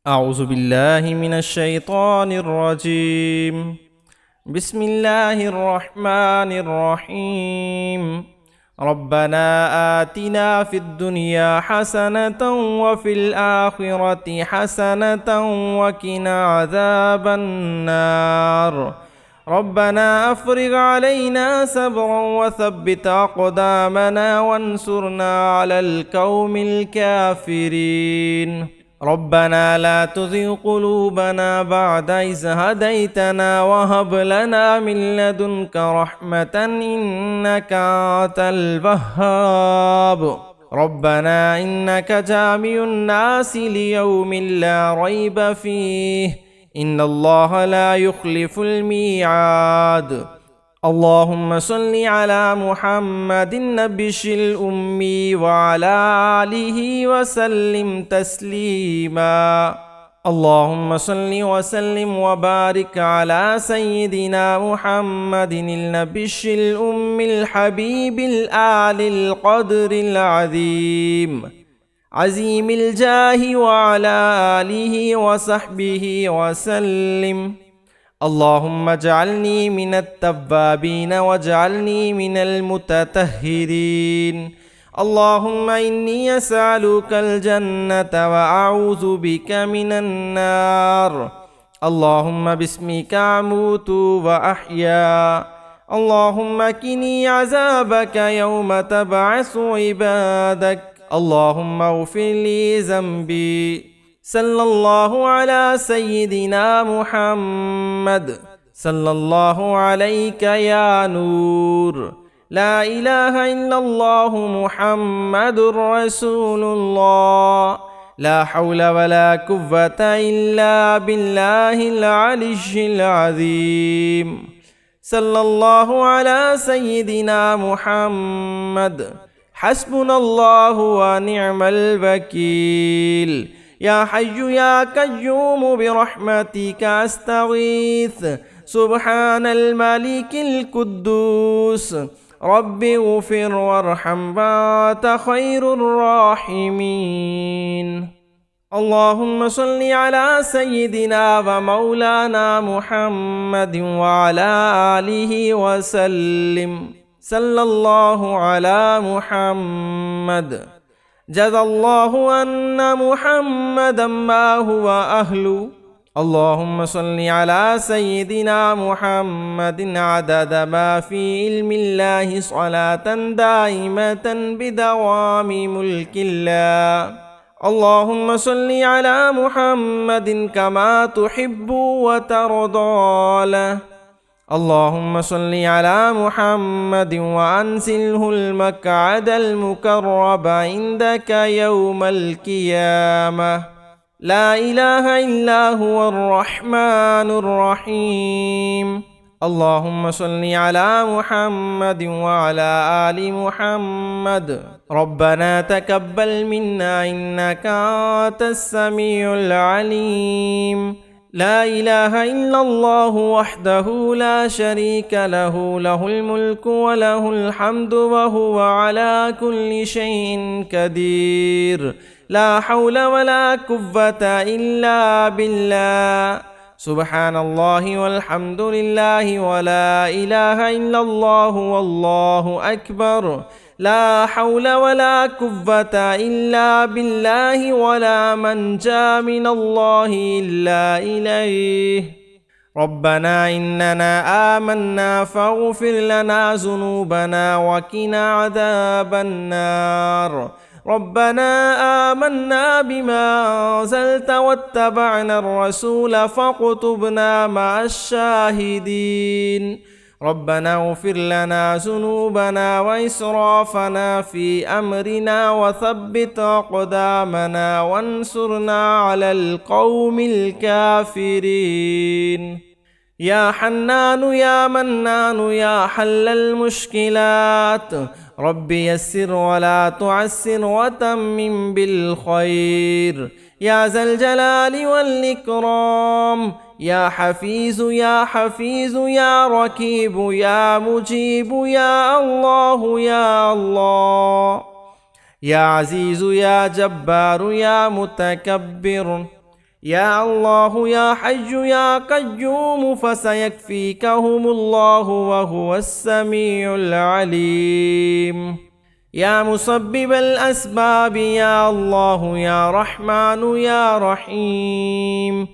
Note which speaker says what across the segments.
Speaker 1: أعوذ بالله من الشيطان الرجيم. بسم الله الرحمن الرحيم. ربنا آتنا في الدنيا حسنة وفي الآخرة حسنة وقنا عذاب النار. ربنا أفرغ علينا صبرا وثبت أقدامنا وانصرنا على القوم الكافرين. ربنا لا تزغ قلوبنا بعد إذ هديتنا وهب لنا من لدنك رحمة إنك أنت الوهاب. ربنا إنك جامع الناس ليوم لا ريب فيه إن الله لا يخلف الميعاد. اللهم صل على محمد النبي الأمي وعلى آله وسلم تسليما. اللهم صل وسلم وبارك على سيدنا محمد النبي الأمي الحبيب الآل القدر العظيم عظيم الجاه وعلى آله وصحبه وسلم. اللهم اجعلني من التوابين واجعلني من المتطهرين. اللهم إني أسألك الجنة وأعوذ بك من النار. اللهم باسمك أموت وأحيا. اللهم قني عذابك يوم تبعث عبادك. اللهم اغفر لي ذنبي. صلى الله على سيدنا محمد. صلى الله عليك يا نور. لا إله إلا الله محمد رسول الله. لا حول ولا قوة إلا بالله العلي العظيم. صلى الله على سيدنا محمد. حسبنا الله ونعم الوكيل. يا حي يا قيوم برحمتك أستغيث. سبحان الملك القدوس. رب اغفر وارحم وأنت خير الراحمين. اللهم صل على سيدنا ومولانا محمد وعلى آله وسلم. صلى الله على محمد. جزى الله أن محمدا ما هو أهله. اللهم صل على سيدنا محمد عدد ما في علم الله صلاة دائمة بدوام ملك الله. اللهم صل على محمد كما تحب وترضى له. اللهم صل على محمد وأنزله المقعد المقرب عندك يوم القيامة. لا إله إلا هو الرحمن الرحيم. اللهم صل على محمد وعلى آل محمد. ربنا تقبل منا إنك أنت السميع العليم. لا إله إلا الله وحده لا شريك له. له الملك وله الحمد وهو على كل شيء قدير. لا حول ولا قوة إلا بالله. سبحان الله والحمد لله ولا إله إلا الله والله أكبر. لا حول ولا قوة إلا بالله ولا منجا من الله إلا إليه. ربنا إننا آمنا فاغفر لنا ذنوبنا وقنا عذاب النار. ربنا آمنا بما أنزلت واتبعنا الرسول فاكتبنا مع الشاهدين. ربنا اغفر لنا ذنوبنا وإسرافنا في أمرنا وثبت أقدامنا وانصرنا على القوم الكافرين. يا حنان يا منان يا حل المشكلات. رب يسر ولا تعسر وتمم بالخير. يا ذا الجلال والإكرام. يا حفيظ يا حفيظ يا رقيب يا مجيب يا الله يا الله. يا عزيز يا جبار يا متكبر. يا الله يا حي يا قيوم فسيكفيكهم الله وهو السميع العليم. يا مسبب الأسباب يا الله يا رحمن يا رحيم.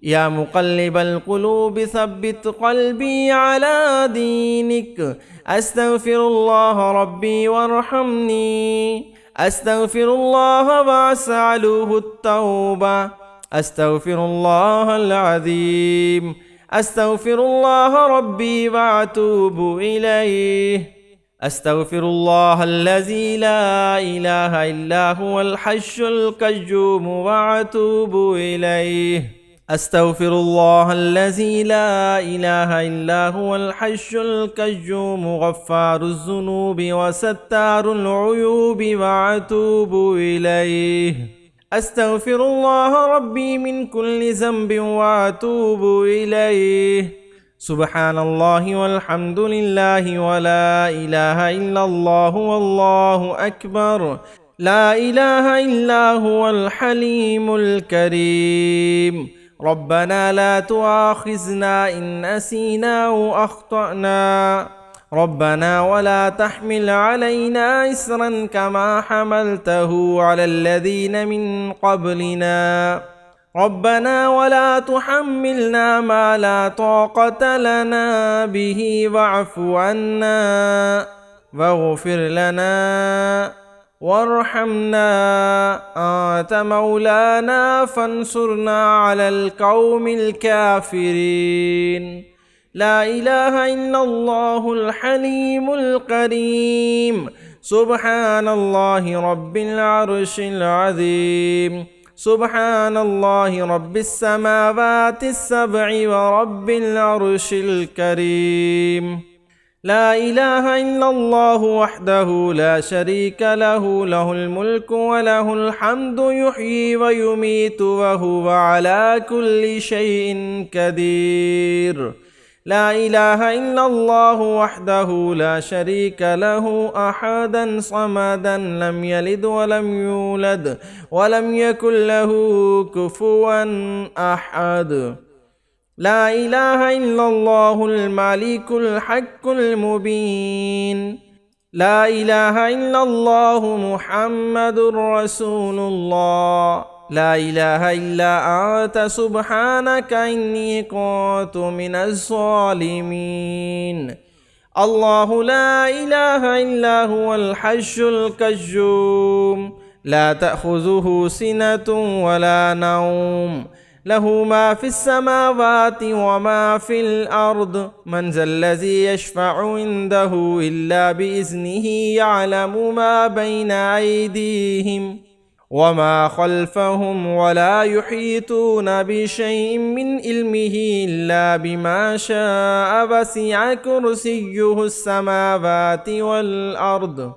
Speaker 1: يا مقلب القلوب ثبت قلبي على دينك. أستغفر الله ربي وارحمني. أستغفر الله وأسأله التوبة. أستغفر الله العظيم. أستغفر الله ربي وأتوب إليه. أستغفر الله الذي لا إله إلا هو الحي القيوم وأتوب إليه. أستغفر الله الذي لا إله إلا هو الحي القيوم غفار الذنوب وستار العيوب وأتوب إليه. أستغفر الله ربي من كل ذنب وأتوب إليه. سبحان الله والحمد لله ولا إله إلا الله والله أكبر. لا إله إلا هو الحليم الكريم. ربنا لا تؤاخذنا إن نسينا أو أخطأنا. ربنا ولا تحمل علينا إصرا كما حملته على الذين من قبلنا. ربنا ولا تحملنا ما لا طاقة لنا به واعف عنا واغفر لنا وارحمنا. أنت مولانا فانصرنا على القوم الكافرين. لا إله إلا الله الحليم الكريم. سبحان الله رب العرش العظيم. سبحان الله رب السماوات السبع ورب العرش الكريم. لا إله إلا الله وحده لا شريك له له الملك وله الحمد يحيي ويميت وهو على كل شيء قدير. لا إله إلا الله وحده لا شريك له أحدا صمدا لم يلد ولم يولد ولم يكن له كفوا أحد. لا إله إلا الله الملك الحق المبين. لا إله إلا الله محمد رسول الله. لا إله إلا أنت سبحانك إني كنت من الظالمين. الله لا إله إلا هو الحي القيوم لا تأخذه سنة ولا نوم له ما في السماوات وما في الأرض. من ذا الذي يشفع عنده إلا بإذنه يعلم ما بين أيديهم وما خلفهم ولا يحيطون بشيء من علمه إلا بما شاء. وسع كرسيه السماوات والأرض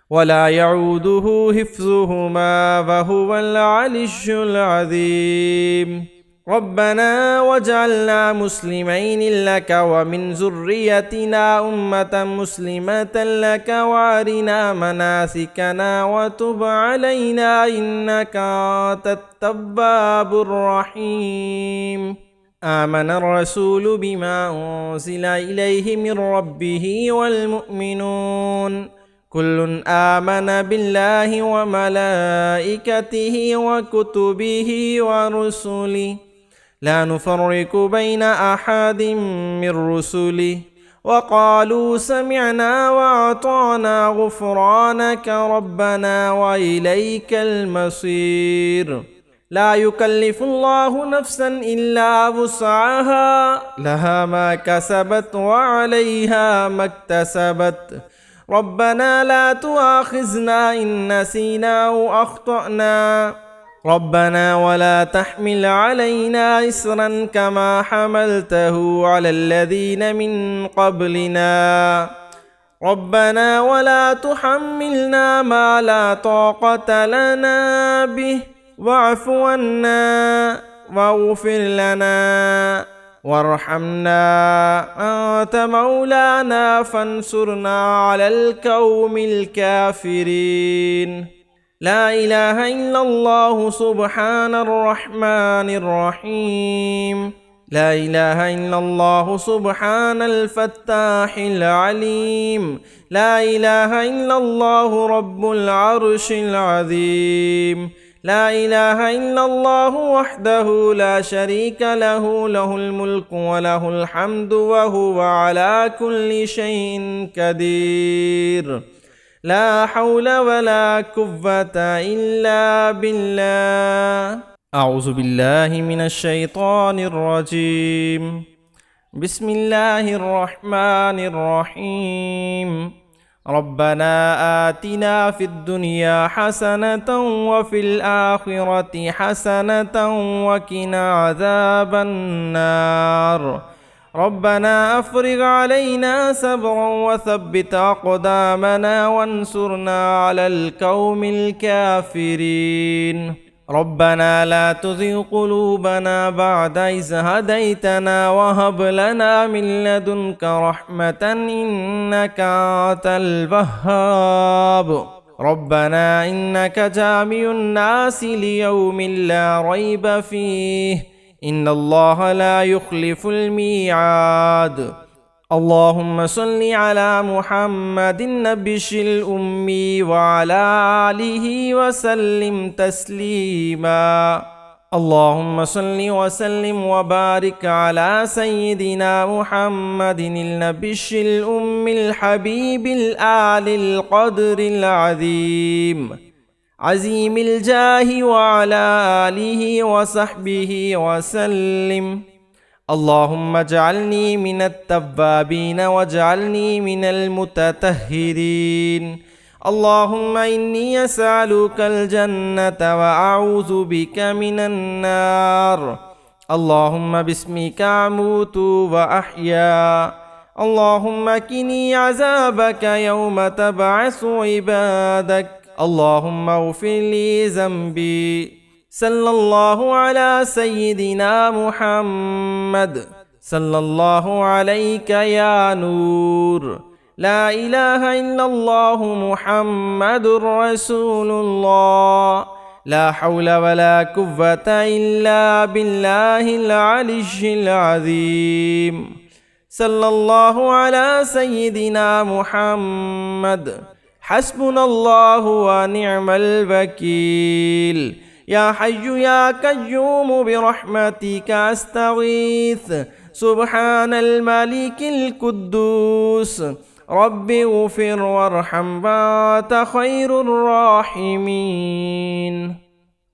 Speaker 1: ولا يعوده حفظهما وهو العلي العظيم. ربنا واجعلنا مسلمين لك ومن ذريتنا أمة مسلمة لك وارنا مناسكنا وتب علينا إنك أنت التواب الرحيم. آمن الرسول بما أنزل إليه من ربه والمؤمنون كل آمن بالله وملائكته وكتبه ورسله لا نفرق بين أحد من رسله وقالوا سمعنا وأطعنا غفرانك ربنا وإليك المصير. لا يكلف الله نفسا إلا وسعها لها ما كسبت وعليها ما اكتسبت. ربنا لا تؤاخذنا إن نسينا أو أخطأنا. ربنا ولا تحمل علينا إصرا كما حملته على الذين من قبلنا. ربنا ولا تحملنا ما لا طاقة لنا به واعف عنا واغفر لنا وارحمنا. أنت مولانا فانصرنا على القوم الكافرين. لا إله إلا الله سبحان الرحمن الرحيم. لا إله إلا الله سبحان الفتاح العليم. لا إله إلا الله رب العرش العظيم. لا إله إلا الله وحده لا شريك له، له الملك وله الحمد وهو على كل شيء قدير. لا حول ولا قوة إلا بالله. أعوذ بالله من الشيطان الرجيم. بسم الله الرحمن الرحيم. ربنا آتنا في الدنيا حسنة وفي الآخرة حسنة وقنا عذاب النار. ربنا أفرغ علينا صبرا وثبت أقدامنا وانصرنا على القوم الكافرين. ربنا لا تزغ قلوبنا بعد إذ هديتنا وهب لنا من لدنك رحمة إنك أنت الوهاب. ربنا إنك جامع الناس ليوم لا ريب فيه إن الله لا يخلف الميعاد. اللهم صل على محمد النبي الأمي وعلى آله وسلم تسليما. اللهم صل وسلم وبارك على سيدنا محمد النبي الأمي الحبيب الآل القدر العظيم عظيم الجاه وعلى آله وصحبه وسلم. اللهم اجعلني من التوابين واجعلني من المتطهرين. اللهم إني أسألك الجنة وأعوذ بك من النار. اللهم باسمك أموت وأحيا. اللهم قني عذابك يوم تبعث عبادك. اللهم اغفر لي ذنبي. صلى الله على سيدنا محمد. صلى الله عليك يا نور. لا إله إلا الله محمد رسول الله. لا حول ولا قوة إلا بالله العلي العظيم. صلى الله على سيدنا محمد. حسبنا الله ونعم الوكيل. يا حي يا قيوم برحمتك أستغيث. سبحان الملك القدوس. رب اغفر وارحم وأنت خير الراحمين.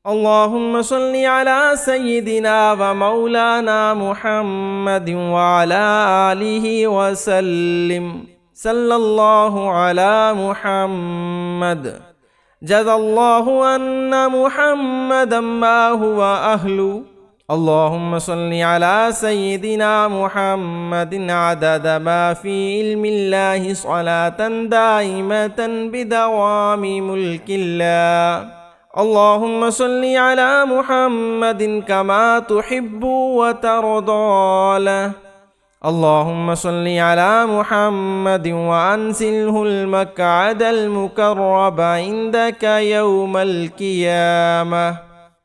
Speaker 1: اللهم صل على سيدنا ومولانا محمد وعلى آله وسلم. صلى الله على محمد. جزى الله أن محمدا ما هو أهله. اللهم صل على سيدنا محمد عدد ما في علم الله صلاة دائمة بدوام ملك الله. اللهم صل على محمد كما تحب وترضى له. اللهم صل على محمد وأنزله المقعد المقرب عندك يوم القيامة.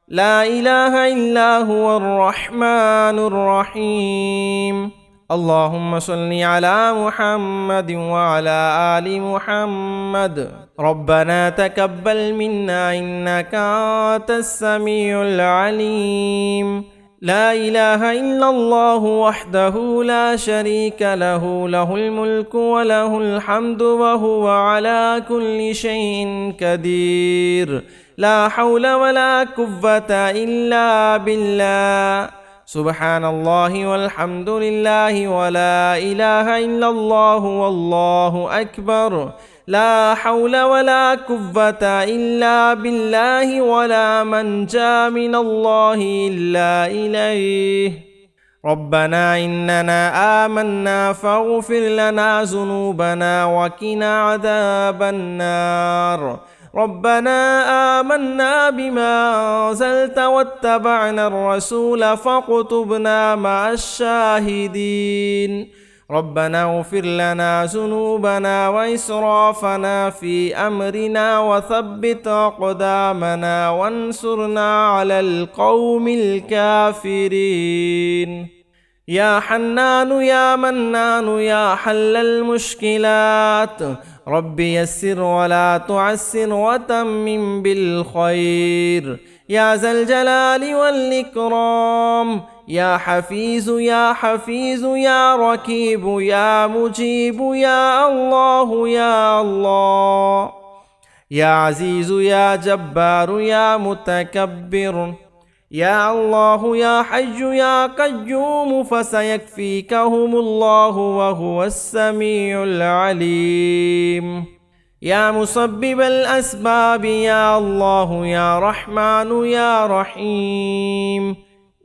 Speaker 1: لا إله إلا هو الرحمن الرحيم. اللهم صل على محمد وعلى آل محمد. ربنا تقبل منا إنك أنت السميع العليم. لا إله إلا الله وحده لا شريك له، له الملك وله الحمد وهو على كل شيء قدير. لا حول ولا قوة إلا بالله. سبحان الله والحمد لله ولا إله إلا الله والله أكبر. لا حول ولا قوة إلا بالله ولا منجا من الله إلا إليه. ربنا إننا آمنا فاغفر لنا ذنوبنا وقنا عذاب النار. ربنا آمنا بما أنزلت واتبعنا الرسول فاكتبنا مع الشاهدين. ربنا اغفر لنا ذنوبنا وإسرافنا في أمرنا وثبت أقدامنا وانصرنا على القوم الكافرين. يا حنان يا منان يا حل المشكلات، رب يسر ولا تعسر وتمم بالخير. يا ذا الجلال والإكرام، يا حفيظ يا حفيظ يا ركيب يا مجيب يا الله يا الله. يا عزيز يا جبار يا متكبر، يا الله يا حي يا قيوم، فسيكفيكهم الله وهو السميع العليم. يا مسبب الأسباب يا الله يا رحمن يا رحيم.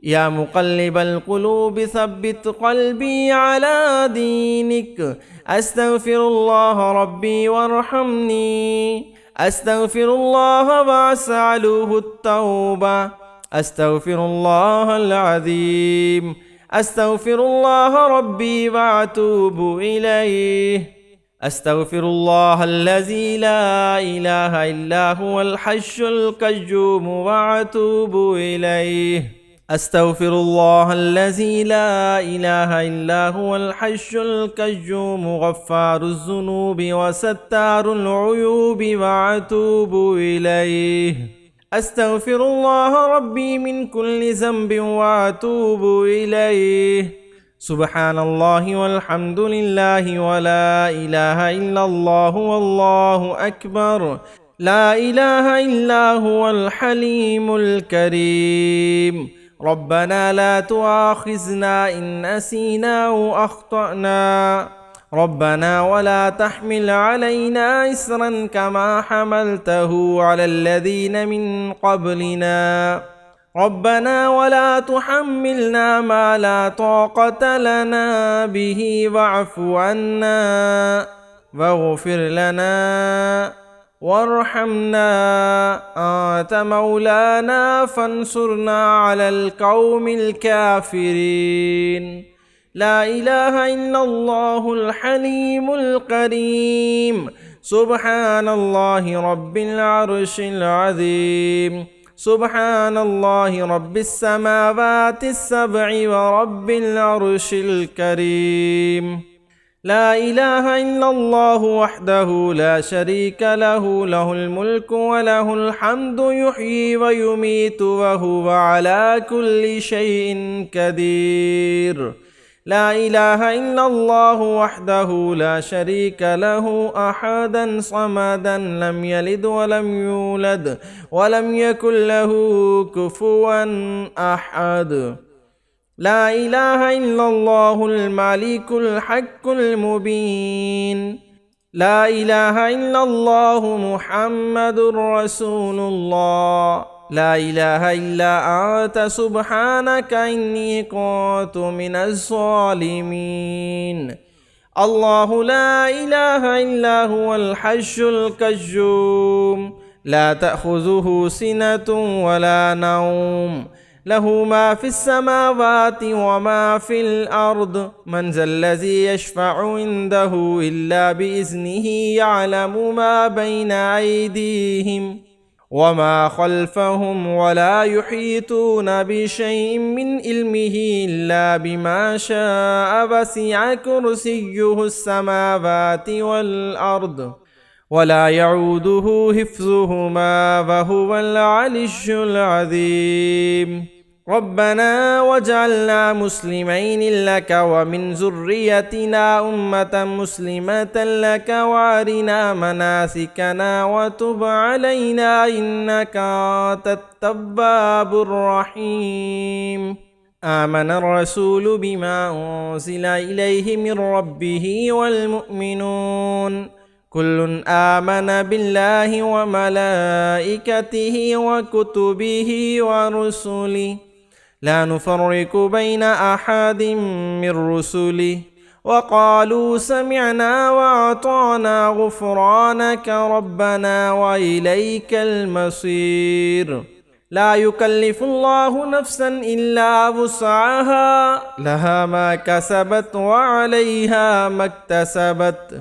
Speaker 1: يا مقلب القلوب ثبت قلبي على دينك. أستغفر الله ربي وارحمني، أستغفر الله وأسأله التوبة، أستغفر الله العظيم، أستغفر الله ربي وأتوب إليه. أستغفر الله الذي لا إله إلا هو الحي القيوم وأتوب إليه. أستغفر الله الذي لا إله إلا هو الحي القيوم غفار الذنوب وستار العيوب وأتوب إليه. أستغفر الله ربي من كل ذنب وأتوب إليه. سبحان الله والحمد لله ولا إله إلا الله والله أكبر، لا إله إلا هو الحليم الكريم. ربنا لا تؤاخذنا إن نسينا أو أخطأنا، ربنا ولا تحمل علينا إصرا كما حملته على الذين من قبلنا، ربنا ولا تحملنا ما لا طاقة لنا به، واعف عنا واغفر لنا وارحمنا، أنت مولانا فانصرنا على القوم الكافرين. لا إله إلا الله الحليم الكريم. سبحان الله رب العرش العظيم، سبحان الله رب السماوات السبع ورب العرش الكريم. لا إله إلا الله وحده لا شريك له، له الملك وله الحمد يحيي ويميت وهو على كل شيء قدير. لا إله إلا الله وحده لا شريك له، أحدا صمدا لم يلد ولم يولد ولم يكن له كفوا أحد. لا إله إلا الله الملك الحق المبين. لا إله إلا الله محمد رسول الله. لا إله إلا أنت سبحانك إني كنت من الظالمين. الله لا إله إلا هو الحي القيوم، لا تأخذه سنة ولا نوم، له ما في السماوات وما في الأرض. من ذا الذي يشفع عنده إلا بإذنه، يعلم ما بين أيديهم وما خلفهم، ولا يحيطون بشيء من علمه إلا بما شاء. وسع كرسيه السماوات والأرض ولا يعوده حفظهما وهو العلي العظيم. ربنا واجعلنا مسلمين لك ومن ذريتنا أمة مسلمة لك، وارنا مناسكنا وتب علينا إنك أنت التواب الرحيم. آمن الرسول بما أنزل إليه من ربه والمؤمنون، كل آمن بالله وملائكته وكتبه ورسله، لا نفرق بين أحد من رسله، وقالوا سمعنا وأطعنا غفرانك ربنا وإليك المصير. لا يكلف الله نفسا إلا وسعها لها ما كسبت وعليها ما اكتسبت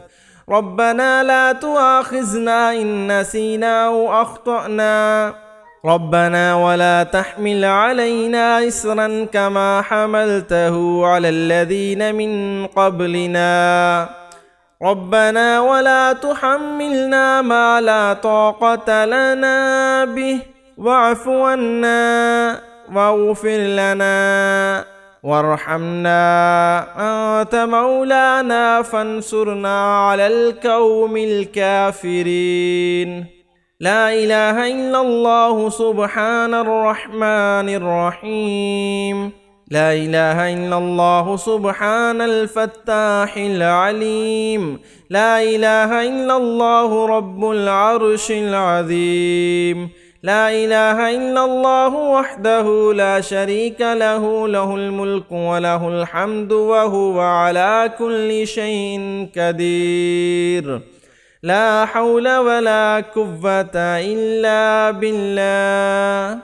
Speaker 1: ربنا لا تؤاخذنا إن نسينا أو أخطأنا ربنا ولا تحمل علينا إصرا كما حملته على الذين من قبلنا ربنا ولا تحملنا ما لا طاقة لنا به واعف عنا واغفر لنا وارحمنا أنت مولانا فانصرنا على القوم الكافرين لا إله إلا الله سبحان الرحمن الرحيم لا إله إلا الله سبحان الفتاح العليم لا إله إلا الله رب العرش العظيم لا إله إلا الله وحده لا شريك له له الملك وله الحمد وهو على كل شيء قدير لا حول ولا قوة إلا بالله